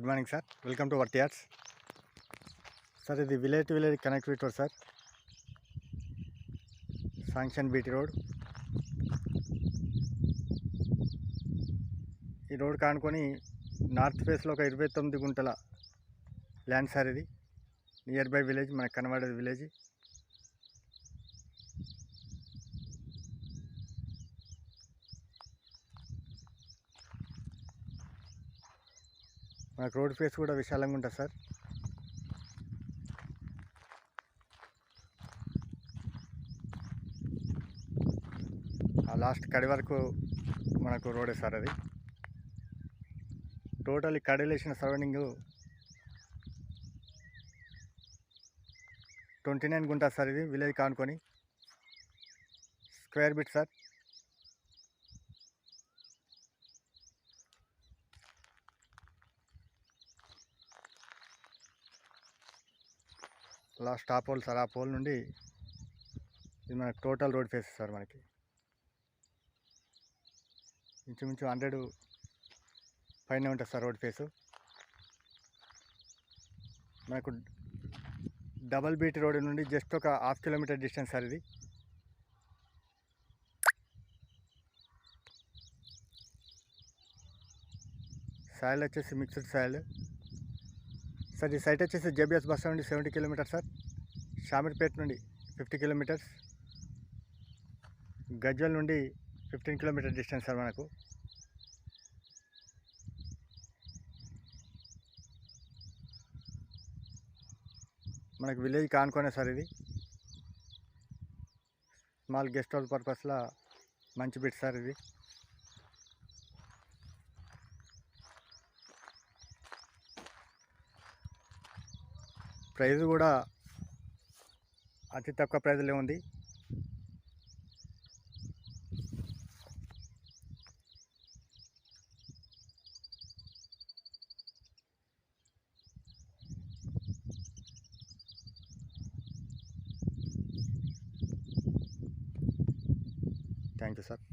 Morning sir. Welcome to Worth Yards. Sir ఇది village to village connectivity road sir. Sanction BT road. ఈ road కానుకొని north ఫేస్లో ఒక 29 గుంటల ల్యాండ్ సార్. ఇది నియర్ బై విలేజ్, మనకు కనబడేది విలేజ్. మనకు రోడ్ ఫేస్ కూడా విశాలంగా ఉంటుంది సార్. ఆ లాస్ట్ కడి వరకు మనకు రోడే సార్. అది టోటల్ ఈ కడిలేసిన సరౌండింగ్ 29 గుంటా సార్. ఇది విలేజ్ కానుకొని square bit sir. Last top pole sir. ఆ పోల్ నుండి ఇది మనకు టోటల్ రోడ్ ఫేస్ సార్. మనకి ఇంచుమించు 100 పైన ఉంటుంది సార్ రోడ్ ఫేసు. మనకు డబల్ బీటీ రోడ్ నుండి జస్ట్ ఒక 1/2 కిలోమీటర్ డిస్టెన్స్ సార్. ఇది సాయిల్ వచ్చేసి మిక్స్డ్ సాయిల్ సార్. ఈ సైట్ వచ్చేసి జేబీఎస్ బస్ నుండి 70 కిలోమీటర్స్ సార్. షామీర్పేట నుండి 50 కిలోమీటర్స్. గజ్వల్ నుండి 15 కిలోమీటర్ డిస్టెన్స్ సార్. మనకు విలేజ్ కానుకొనే సార్. ఇది స్మాల్ గెస్ట్ హౌస్ పర్పస్లో మంచి బిట్ సార్. ఇది ప్రైస్ కూడా అతి తక్కువ ప్రైజ్లో ఉంది. Thank you sir.